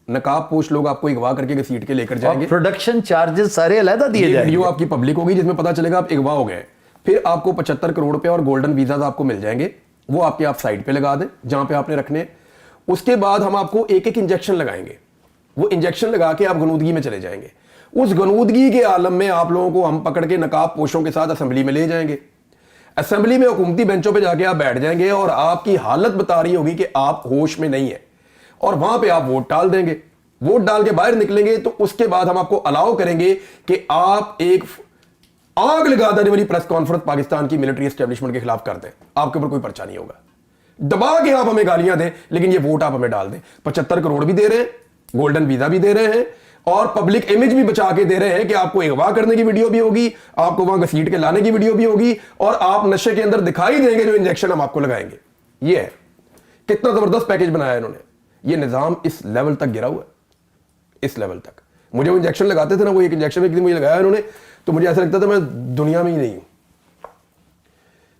نقاب پوش لوگ آپ کو اغوا کر کے گھسیٹ کے لے کر جائیں گے, پروڈکشن چارجز سارے علیحدہ دیے جائیں گے, ویڈیو آپ کی پبلک ہوگی جس میں پتہ چلے گا آپ اغوا ہو گئے. پھر آپ کو 75 کروڑ روپے اور گولڈن ویزاز آپ کو مل جائیں گے, وہ آپ کے آپ سائٹ پہ لگا دیں جہاں پہ آپ نے رکھنے. اس کے بعد ہم آپ کو ایک انجیکشن لگائیں گے, وہ انجیکشن لگا کے آپ غنودگی میں چلے جائیں گے. اس غنودگی کے عالم میں آپ لوگوں کو ہم پکڑ کے نقاب پوشوں کے ساتھ اسمبلی میں لے جائیں گے. اسمبلی میں حکومتی بینچوں پہ جا کے آپ بیٹھ جائیں گے, اور آپ کی حالت بتا رہی ہوگی کہ آپ ہوش میں نہیں ہیں, اور وہاں پہ آپ ووٹ ڈال دیں گے. ووٹ ڈال کے باہر نکلیں گے تو اس کے بعد ہم آپ کو الاؤ کریں گے کہ آپ ایک آگ لگا دینے والی پریس کانفرنس پاکستان کی ملٹری اسٹیبلشمنٹ کے خلاف کر دیں. آپ کے اوپر کوئی پرچہ نہیں ہوگا, دبا کے آپ ہمیں گالیاں دیں, لیکن یہ ووٹ آپ ہمیں ڈال دیں. 75 کروڑ بھی دے رہے ہیں, گولڈن ویزا بھی دے رہے ہیں, اور پبلک امیج بھی بچا کے دے رہے ہیں کہ آپ کو اغوا کرنے کی ویڈیو بھی ہوگی, آپ کو وہاں گھسیٹ کے لانے کی ویڈیو بھی ہوگی, اور آپ نشے کے اندر دکھائی دیں گے جو انجیکشن ہم آپ کو لگائیں گے. یہ ہے کتنا زبردست پیکج بنایا ہے انہوں نے. یہ نظام اس لیول تک گرا ہوا ہے, اس لیول تک. مجھے وہ انجیکشن لگاتے تھے نا, وہ ایک انجیکشن ایک دن مجھے لگایا انہوں نے, تو مجھے ایسا لگتا تھا میں دنیا میں ہی نہیں ہوں,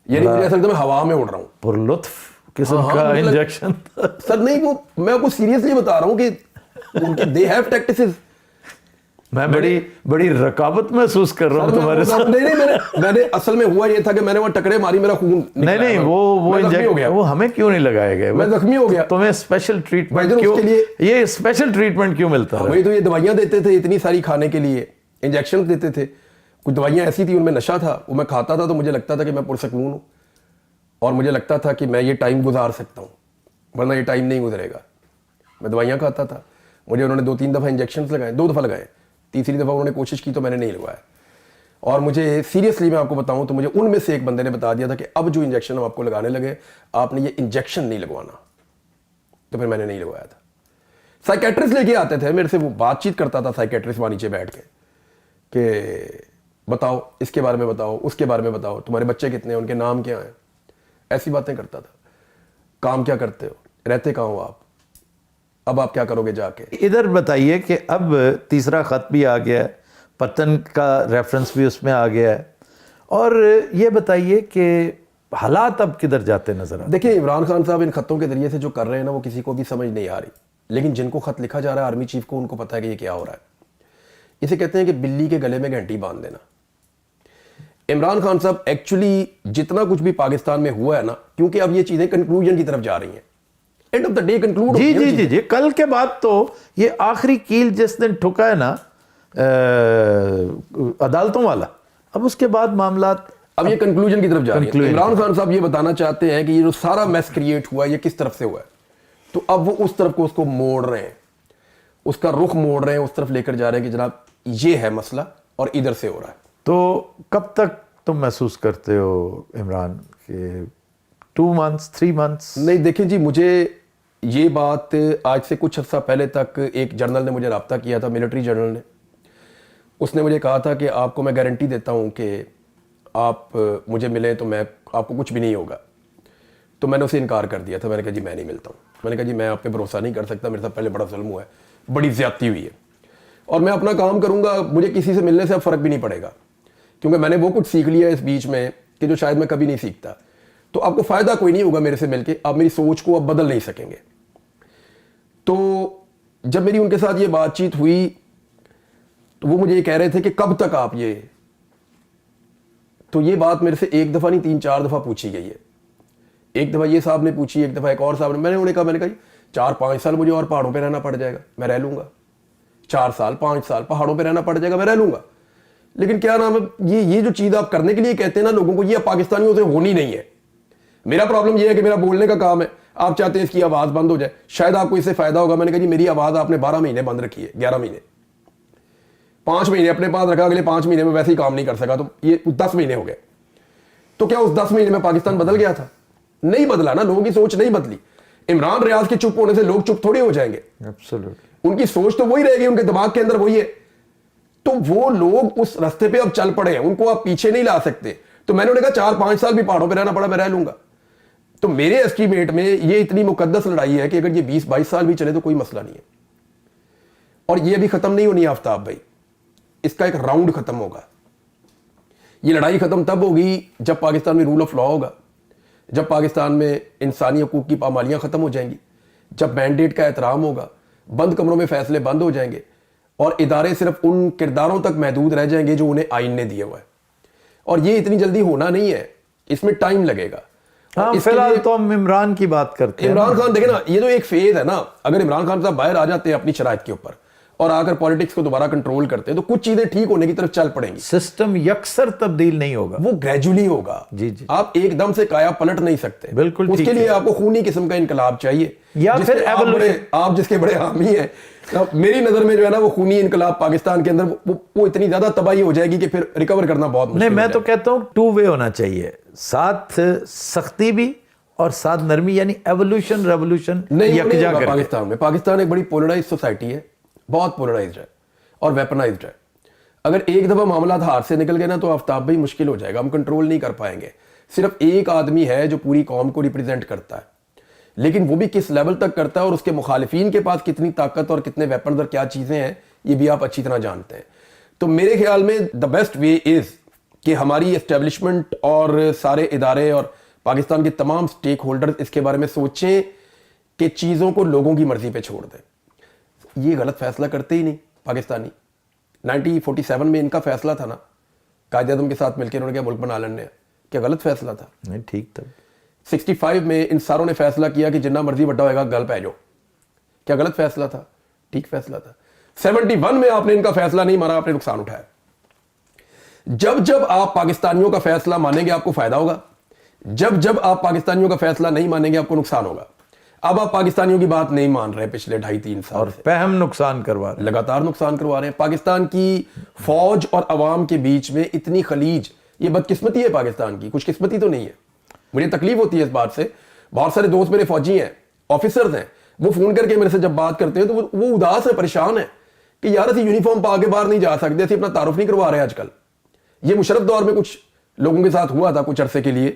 یعنی مجھے ایسا لگتا ہے میں ہوا میں اڑ رہا ہوں. پرلطف قسم کا انجیکشن تھا. سر نہیں, وہ میں آپ کو سیریسلی بتا رہا ہوں کہ دے ہیو ٹیکٹسز. میں بڑی رقابت محسوس کر رہا ہوں تمہارے ساتھ. نہیں میں نے اصل میں ہوا یہ تھا کہ میں نے وہ ٹکرے ماری, میرا خون نہیں وہ انجیکشن وہ ہمیں کیوں نہیں لگائے گئے؟ میں زخمی ہو گیا. تمہیں اسپیشل ٹریٹمنٹ کیوں, یہ اسپیشل ٹریٹمنٹ کیوں ملتا ہے؟ وہی تو یہ دوائیاں دیتے تھے اتنی ساری کھانے کے لیے, انجیکشن دیتے تھے. کچھ دوائیاں ایسی تھی ان میں نشہ تھا, وہ میں کھاتا تھا تو مجھے لگتا تھا کہ میں پرسکون ہوں, اور مجھے لگتا تھا کہ میں یہ ٹائم گزار سکتا ہوں, ورنہ یہ ٹائم نہیں گزرے گا. میں دوائیاں کھاتا تھا, مجھے انہوں نے 2-3 دفعہ انجیکشنز لگائے, 2 دفعہ لگائے, تیسری دفعہ انہوں نے کوشش کی تو میں نے نہیں لگوایا. اور مجھے سیریسلی میں آپ کو بتاؤں تو مجھے ان میں سے ایک بندے نے بتا دیا تھا کہ اب جو انجیکشن ہم آپ کو لگانے لگے, آپ نے یہ انجیکشن نہیں لگوانا. تو پھر میں نے نہیں لگوایا تھا. سائیکیٹرسٹ لے کے آتے تھے میرے سے, وہ بات چیت کرتا تھا سائیکیٹرسٹ وہاں نیچے بیٹھ کے کہ بتاؤ اس کے بارے میں, بتاؤ اس کے بارے میں, بتاؤ تمہارے بچے کتنے ہیں, ان کے نام کیا ہیں, ایسی باتیں کرتا تھا. کام کیا کرتے ہو, رہتے کہاں ہو آپ, اب آپ کیا کرو گے جا کے. ادھر بتائیے کہ اب تیسرا خط بھی آ گیا ہے, پتن کا ریفرنس بھی اس میں آ گیا ہے, اور یہ بتائیے کہ حالات اب کدھر جاتے نظر آتے؟ دیکھیں عمران خان صاحب ان خطوں کے ذریعے سے جو کر رہے ہیں نا, وہ کسی کو بھی سمجھ نہیں آ رہی, لیکن جن کو خط لکھا جا رہا ہے آرمی چیف کو, ان کو پتا ہے کہ یہ کیا ہو رہا ہے. اسے کہتے ہیں کہ بلی کے گلے میں گھنٹی باندھ دینا. عمران خان صاحب ایکچولی جتنا کچھ بھی پاکستان میں ہوا ہے نا, کیونکہ اب یہ چیزیں کنکلوژن کی طرف جا رہی ہیں, end of the day conclude. جی کل کے بعد تو یہ آخری کیل جس دن ٹھکا ہے نا عدالتوں والا, اب اس کے بعد معاملات اب یہ کنکلوژن کی طرف جا رہی ہیں. عمران خان صاحب یہ بتانا چاہتے ہیں کہ یہ جو سارا میس کریٹ ہوا ہے یہ کس طرف سے ہوا ہے, تو اب وہ اس طرف کو اس کو موڑ رہے ہیں, اس کا رخ موڑ رہے ہیں, اس طرف لے کر جا رہے ہیں کہ جناب یہ ہے مسئلہ اور ادھر سے ہو رہا ہے. تو کب تک تم محسوس کرتے ہو عمران کہ 2 months 3 months؟ نہیں دیکھیں جی, مجھے یہ بات آج سے کچھ عرصہ پہلے تک ایک جرنل نے مجھے رابطہ کیا تھا, ملٹری جرنل نے. اس نے مجھے کہا تھا کہ آپ کو میں گارنٹی دیتا ہوں کہ آپ مجھے ملیں تو میں آپ کو کچھ بھی نہیں ہوگا. تو میں نے اسے انکار کر دیا تھا. میں نے کہا جی میں نہیں ملتا ہوں. میں نے کہا جی میں آپ پہ بھروسہ نہیں کر سکتا, میرے ساتھ پہلے بڑا ظلم ہوا ہے, بڑی زیادتی ہوئی ہے, اور میں اپنا کام کروں گا, مجھے کسی سے ملنے سے اب فرق بھی نہیں پڑے گا, کیونکہ میں نے وہ کچھ سیکھ لیا اس بیچ میں کہ جو شاید میں کبھی نہیں سیکھتا. تو آپ کو فائدہ کوئی نہیں ہوگا میرے سے مل کے, آپ میری سوچ کو اب بدل نہیں سکیں گے. تو جب میری ان کے ساتھ یہ بات چیت ہوئی تو وہ مجھے یہ کہہ رہے تھے کہ کب تک آپ یہ, تو یہ بات میرے سے ایک دفعہ نہیں 3-4 دفعہ پوچھی گئی ہے. ایک دفعہ یہ صاحب نے پوچھی, ایک دفعہ ایک اور صاحب نے. میں نے انہیں کہا جی 4-5 سال مجھے اور پہاڑوں پہ رہنا پڑ جائے گا, میں رہ لوں گا. 4 سال 5 سال پہاڑوں پہ رہنا پڑ جائے گا, میں رہ لوں گا. لیکن کیا نام ہے, یہ جو چیز آپ کرنے کے لیے کہتے ہیں نا لوگوں کو, یہ پاکستانیوں سے ہونی نہیں ہے. میرا پرابلم یہ ہے کہ میرا بولنے کا کام ہے, آپ چاہتے ہیں اس کی آواز بند ہو جائے, شاید آپ کو اس سے فائدہ ہوگا. میں نے کہا جی میری آواز آپ نے 12 مہینے بند رکھی ہے, 11 مہینے, 5 مہینے اپنے پاس رکھا, اگلے 5 مہینے میں ویسے ہی کام نہیں کر سکا, تو یہ 10 مہینے ہو گئے. تو کیا اس 10 مہینے میں پاکستان بدل گیا تھا؟ نہیں بدلا نا, لوگوں کی سوچ نہیں بدلی. عمران ریاض کے چپ ہونے سے لوگ چپ تھوڑے ہو جائیں گے, ان کی سوچ تو وہی رہے گی, ان کے دماغ کے اندر وہی ہے. تو وہ لوگ اس رستے پہ اب چل پڑے ہیں, ان کو آپ پیچھے نہیں لا سکتے. تو میں نے انہیں کہا 4-5 سال بھی پہاڑوں پہ رہنا پڑا, میں رہ لوں گا. تو میرے ایسٹیمیٹ میں یہ اتنی مقدس لڑائی ہے کہ اگر یہ 20-22 سال بھی چلے تو کوئی مسئلہ نہیں ہے. اور یہ ابھی ختم نہیں ہونی آفتاب بھائی, اس کا ایک راؤنڈ ختم ہوگا. یہ لڑائی ختم تب ہوگی جب پاکستان میں رول آف لا ہوگا, جب پاکستان میں انسانی حقوق کی پامالیاں ختم ہو جائیں گی, جب مینڈیٹ کا احترام ہوگا, بند کمروں میں فیصلے بند ہو جائیں گے, اور ادارے صرف ان کرداروں تک محدود رہ جائیں گے جو انہیں آئین نے دیا ہوا ہے. اور یہ اتنی جلدی ہونا نہیں ہے, اس میں ٹائم لگے گا. ہاں فی الحال تو ہم عمران کی بات کرتے ہیں. عمران خان دیکھیں نا, یہ جو ایک فیز ہے نا, اگر عمران خان صاحب باہر آ جاتے ہیں اپنی شرائط کے اوپر اور آ کر پالیٹکس کو دوبارہ کنٹرول کرتے ہیں, تو کچھ چیزیں ٹھیک ہونے کی طرف چل پڑیں گی. سسٹم یکسر تبدیل نہیں ہوگا, وہ گریجولی ہوگا. جی آپ ایک دم سے کایا پلٹ نہیں سکتے. بالکل, اس کے لیے آپ کو خونی قسم کا انقلاب چاہیے, یا پھر آپ جس کے بڑے حامی ہیں. میری نظر میں جو ہے نا, وہ خونی انقلاب پاکستان کے اندر وہ اتنی زیادہ تباہی ہو جائے گی کہ پھر ریکور کرنا بہت مشکل. نہیں, میں تو کہتا ہوں 2 وے ہونا چاہیے, ساتھ سختی بھی اور ساتھ نرمی, یعنی ایوولوشن ریولوشن یکجا کر. پاکستان ایک بڑی پولرائز سوسائٹی ہے, بہت پولرائزڈ ہے اور ویپنائزڈ ہے. اگر ایک دفعہ معاملات ہاتھ سے نکل گئے نا تو آفتاب بھائی مشکل ہو جائے گا, ہم کنٹرول نہیں کر پائیں گے. صرف ایک آدمی ہے جو پوری قوم کو ریپرزینٹ کرتا ہے, لیکن وہ بھی کس لیول تک کرتا ہے اور اس کے مخالفین کے پاس کتنی طاقت اور کتنے ویپنز اور کیا چیزیں ہیں, یہ بھی آپ اچھی طرح جانتے ہیں. تو میرے خیال میں دا بیسٹ وے از کہ ہماری اسٹیبلشمنٹ اور سارے ادارے اور پاکستان کے تمام سٹیک ہولڈر اس کے بارے میں سوچیں کہ چیزوں کو لوگوں کی مرضی پہ چھوڑ دیں. یہ غلط فیصلہ کرتے ہی نہیں پاکستانی. 1947 میں ان کا فیصلہ تھا نا, قائد اعظم کے ساتھ مل کے انہوں نے کیا ملک بنا لینے, کیا غلط فیصلہ تھا؟ نہیں, ٹھیک تھا. 65 میں ان ساروں نے فیصلہ کیا کہ جتنا مرضی بڑا ہوئے گا گل پہ جاؤ, کیا غلط فیصلہ تھا؟ ٹھیک فیصلہ تھا. 71 میں آپ نے ان کا فیصلہ نہیں مانا, آپ نے نقصان اٹھایا. جب جب آپ پاکستانیوں کا فیصلہ مانیں گے آپ کو فائدہ ہوگا, جب جب آپ پاکستانیوں کا فیصلہ نہیں مانیں گے آپ کو نقصان ہوگا. اب آپ پاکستانیوں کی بات نہیں مان رہے پچھلے 2.5-3 سال اور فہم نقصان کروا رہے ہیں, لگاتار نقصان کروا رہے ہیں. پاکستان کی فوج اور عوام کے بیچ میں اتنی خلیج, یہ بدقسمتی ہے پاکستان کی, کچھ قسمتی تو نہیں ہے. مجھے تکلیف ہوتی ہے اس بات سے. بہت سارے دوست میرے فوجی ہیں, آفیسرز ہیں, وہ فون کر کے میرے سے جب بات کرتے ہیں تو وہ اداس ہے, پریشان ہے کہ یار اسی یونیفارم پا کے باہر نہیں جا سکتے, اسی اپنا تعارف نہیں کروا رہے آج کل. یہ مشرف دور میں کچھ لوگوں کے ساتھ ہوا تھا کچھ عرصے کے لیے,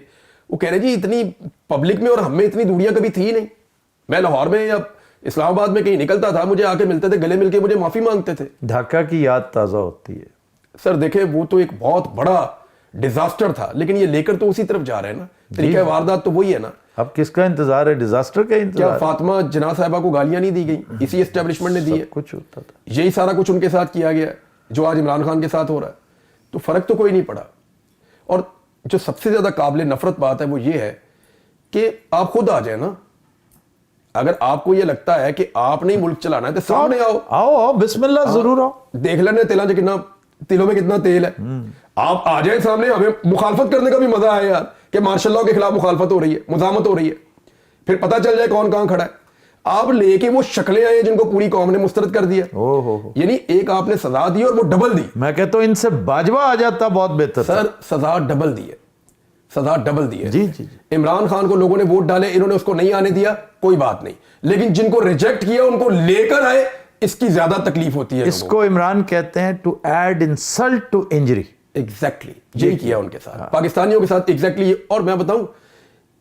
وہ کہہ رہے جی اتنی پبلک میں اور ہم میں اتنی دوریاں کبھی تھی نہیں. میں لاہور میں یا اسلام آباد میں کہیں نکلتا تھا, مجھے آ کے ملتے تھے, گلے مل کے مجھے معافی مانگتے تھے. ڈھاکہ کی یاد تازہ ہوتی ہے. سر دیکھیں وہ تو ایک بہت بڑا ڈیزاسٹر تھا, لیکن یہ لے کر تو اسی طرف جا رہے ہیں نا. طریقہ واردات تو وہی ہے نا. اب کس کا انتظار ہے؟ ڈیزاسٹر کا کیا انتظار. فاطمہ جناح صاحبہ کو گالیاں نہیں دی گئی؟ اسی اسٹیبلشمنٹ نے دی ہے. کچھ ہوتا تھا, یہی سارا کچھ ان کے ساتھ کیا گیا جو آج عمران خان کے ساتھ ہو رہا ہے. تو فرق تو کوئی نہیں پڑا. اور جو سب سے زیادہ قابل نفرت بات ہے وہ یہ ہے کہ آپ خود آ جائیں نا. اگر آپ کو یہ لگتا ہے کہ آپ نہیں ملک چلانا ہے تو سامنے آؤ, آؤ بسم اللہ, ضرور آؤ, دیکھ لینے تیلوں میں کتنا تیل ہے. آپ آ جائیں سامنے, ہمیں مخالفت کرنے کا بھی مزہ آئے یار کہ مارشل لاء کے خلاف مخالفت ہو رہی ہے, مزاحمت ہو رہی ہے, پھر پتہ چل جائے کون کہاں کھڑا ہے. آپ لے کے وہ شکلیں آئے جن کو پوری قوم نے مسترد کر دیا. یعنی ایک آپ نے سزا دی اور وہ ڈبل دی. میں کہتا ہوں ان سے باجوہ آ جاتا بہت بہتر. سر سزا ڈبل دی ہے, سزا ڈبل دی ہے. جی جی. عمران خان کو لوگوں نے ووٹ ڈالے, انہوں نے اس کو نہیں آنے دیا, کوئی بات نہیں, لیکن جن کو ریجیکٹ کیا ان کو لے کر آئے, اس کی زیادہ تکلیف ہوتی ہے. اس کو عمران کہتے ہیں to add insult to injury. Exactly یہی کیا ان کے ساتھ, پاکستانیوں کے ساتھ ایگزیکٹلی. اور میں بتاؤں,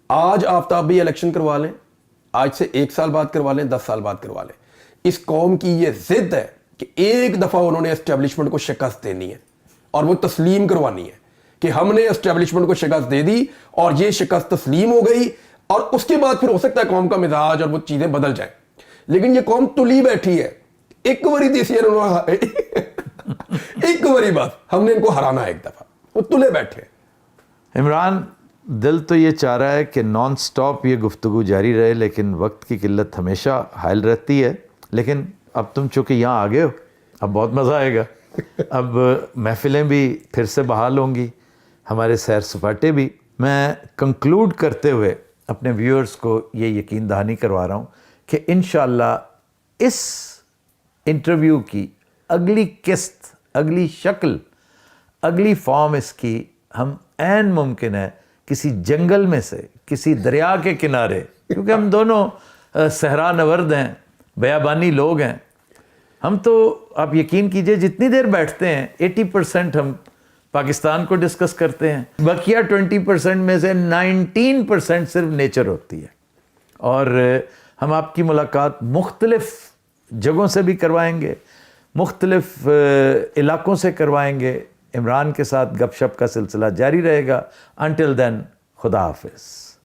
آج آفتاب بھی الیکشن کروا لیں, آج سے 1 سال بعد کروا لیں, 10 سال بعد کروا لیں, اس قوم کی یہ ضد ہے کہ ایک دفعہ انہوں نے اسٹیبلشمنٹ کو شکست دینی ہے اور وہ تسلیم کروانی ہے کہ ہم نے اسٹیبلشمنٹ کو شکست دے دی اور یہ شکست تسلیم ہو گئی, اور اس کے بعد پھر ہو سکتا ہے قوم کا مزاج اور وہ چیزیں بدل جائیں. لیکن یہ قوم تلی بیٹھی ہے, ایک باری دیسی ایک باری بات ہم نے ان کو ہرانا ہے, ایک دفعہ وہ تلے بیٹھے. عمران, دل تو یہ چاہ رہا ہے کہ نان سٹاپ یہ گفتگو جاری رہے, لیکن وقت کی قلت ہمیشہ حائل رہتی ہے. لیکن اب تم چونکہ یہاں آ گئے ہو, اب بہت مزہ آئے گا. اب محفلیں بھی پھر سے بحال ہوں گی, ہمارے سیر سپاٹے بھی. میں کنکلوڈ کرتے ہوئے اپنے ویورز کو یہ یقین دہانی کروا رہا ہوں کہ انشاءاللہ اس انٹرویو کی اگلی قسط, اگلی شکل, اگلی فارم اس کی ہم عین ممکن ہے کسی جنگل میں سے, کسی دریا کے کنارے, کیونکہ ہم دونوں صحرا نورد ہیں, بیابانی لوگ ہیں. ہم تو آپ یقین کیجئے جتنی دیر بیٹھتے ہیں 80% ہم پاکستان کو ڈسکس کرتے ہیں, بقیہ 20% میں سے 19% صرف نیچر ہوتی ہے. اور ہم آپ کی ملاقات مختلف جگہوں سے بھی کروائیں گے, مختلف علاقوں سے کروائیں گے. عمران کے ساتھ گپ شپ کا سلسلہ جاری رہے گا. انٹل دین, خدا حافظ.